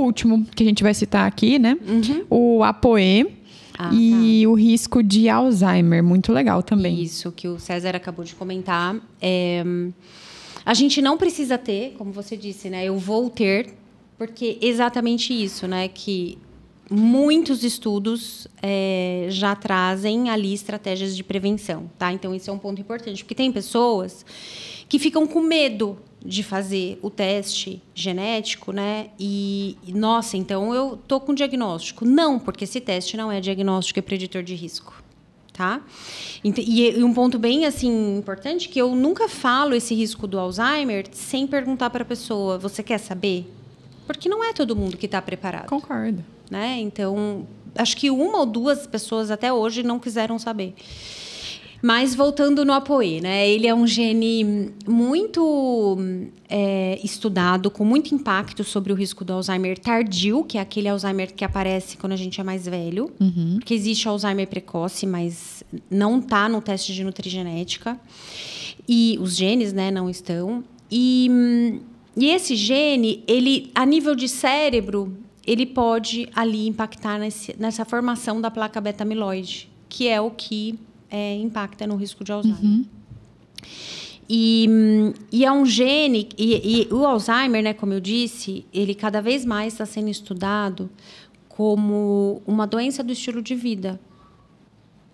último que a gente vai citar aqui, né? O APOE e o risco de Alzheimer. Muito legal também. Isso, que o César acabou de comentar. A gente não precisa ter, como você disse, né? Eu vou ter, porque exatamente isso, né? Que muitos estudos já trazem ali estratégias de prevenção, tá? Então, esse é um ponto importante, porque tem pessoas que ficam com medo de fazer o teste genético, né? E nossa, então eu tô com diagnóstico. Não, porque esse teste não é diagnóstico, é preditor de risco, tá? E um ponto bem assim importante, que eu nunca falo esse risco do Alzheimer sem perguntar para a pessoa: você quer saber? Porque não é todo mundo que está preparado. Concordo. Né? Então, acho que 1 ou 2 pessoas até hoje não quiseram saber. Mas voltando no APOE, né? Ele é um gene muito estudado, com muito impacto sobre o risco do Alzheimer tardio, que é aquele Alzheimer que aparece quando a gente é mais velho. Porque existe Alzheimer precoce, mas não está no teste de nutrigenética. E os genes, né, não estão. E esse gene, ele, a nível de cérebro, ele pode ali impactar nessa formação da placa beta-amiloide, que é o que impacta no risco de Alzheimer. E é um gene... E o Alzheimer, né, como eu disse, ele cada vez mais está sendo estudado como uma doença do estilo de vida.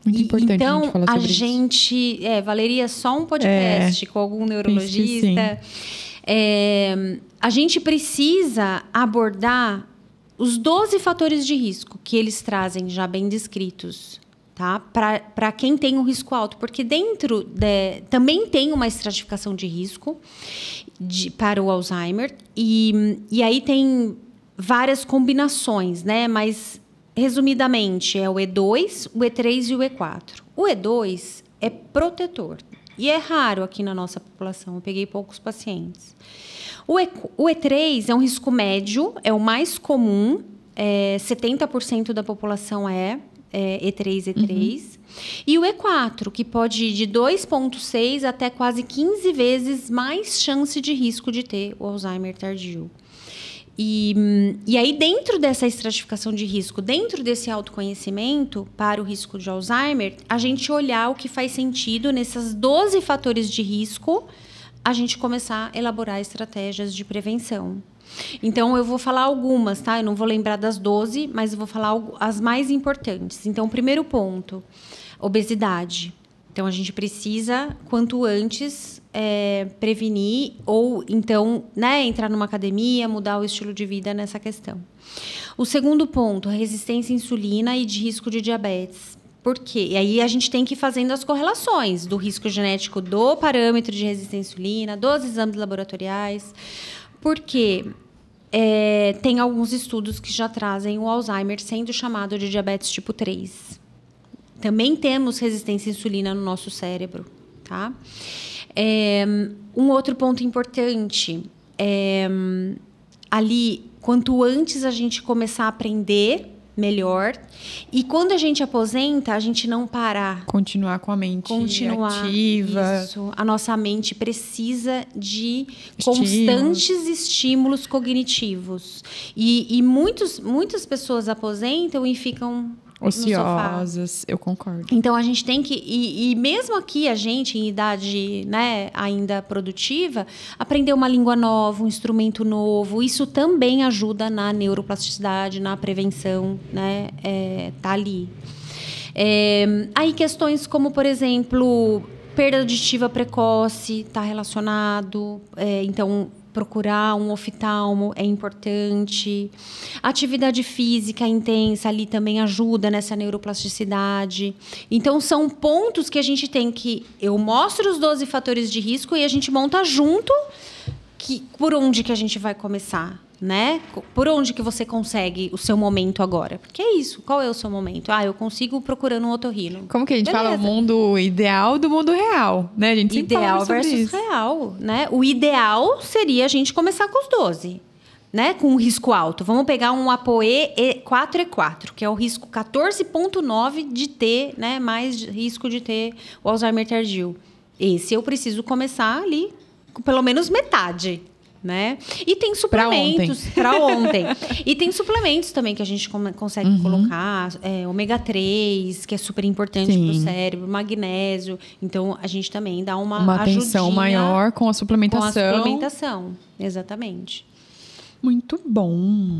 Muito importante então, a gente falar sobre isso. Então, a gente... valeria só um podcast com algum neurologista. A gente precisa abordar os 12 fatores de risco que eles trazem já bem descritos, tá? Para quem tem um risco alto, porque dentro também tem uma estratificação de risco para o Alzheimer, e aí tem várias combinações, né? Mas, resumidamente, é o E2, o E3 e o E4. O E2 é protetor, e é raro aqui na nossa população, eu peguei poucos pacientes. O E3 é um risco médio, é o mais comum, 70% da população é E3, E3. E o E4, que pode ir de 2,6 até quase 15 vezes mais chance de risco de ter o Alzheimer tardio. E aí, dentro dessa estratificação de risco, dentro desse autoconhecimento para o risco de Alzheimer, a gente olhar o que faz sentido nesses 12 fatores de risco, a gente começar a elaborar estratégias de prevenção. Então, eu vou falar algumas, tá? Eu não vou lembrar das 12, mas eu vou falar as mais importantes. Então, primeiro ponto, obesidade. Então, a gente precisa, quanto antes, prevenir ou, então, né, entrar numa academia, mudar o estilo de vida nessa questão. O segundo ponto, resistência à insulina e de risco de diabetes. Por quê? E aí a gente tem que ir fazendo as correlações do risco genético do parâmetro de resistência à insulina, dos exames laboratoriais, porque tem alguns estudos que já trazem o Alzheimer sendo chamado de diabetes tipo 3. Também temos resistência à insulina no nosso cérebro, tá? Um outro ponto importante ali, quanto antes a gente começar a aprender, melhor. E quando a gente aposenta, a gente não parar. Continuar com a mente ativa. Isso. A nossa mente precisa de constantes estímulos cognitivos. E muitas pessoas aposentam e ficam ociosas, eu concordo. Então, a gente tem que... E mesmo aqui, a gente, em idade, né, ainda produtiva, aprender uma língua nova, um instrumento novo, isso também ajuda na neuroplasticidade, na prevenção, né? Tá ali. Aí, questões como, por exemplo, perda auditiva precoce está relacionado. Então, procurar um oftalmo é importante. Atividade física intensa ali também ajuda nessa neuroplasticidade. Então, são pontos que a gente tem que... Eu mostro os 12 fatores de risco e a gente monta junto por onde que a gente vai começar, né? Por onde que você consegue o seu momento agora? Porque é isso. Qual é o seu momento? Eu consigo procurando um otorrino. Como que a gente fala? O mundo ideal do mundo real, né? A gente sempre ideal fala versus isso. Real, né? O ideal seria a gente começar com os 12, né? Com um risco alto. Vamos pegar um APOE 4E4, que é o risco 14,9 de ter, né? Mais risco de ter o Alzheimer tardio. Esse eu preciso começar ali com pelo menos metade. né? E tem suplementos para ontem. E tem suplementos também que a gente consegue colocar, ômega 3, que é super importante para o cérebro, magnésio. Então a gente também dá uma atenção maior com a suplementação. Com a suplementação, exatamente. Muito bom.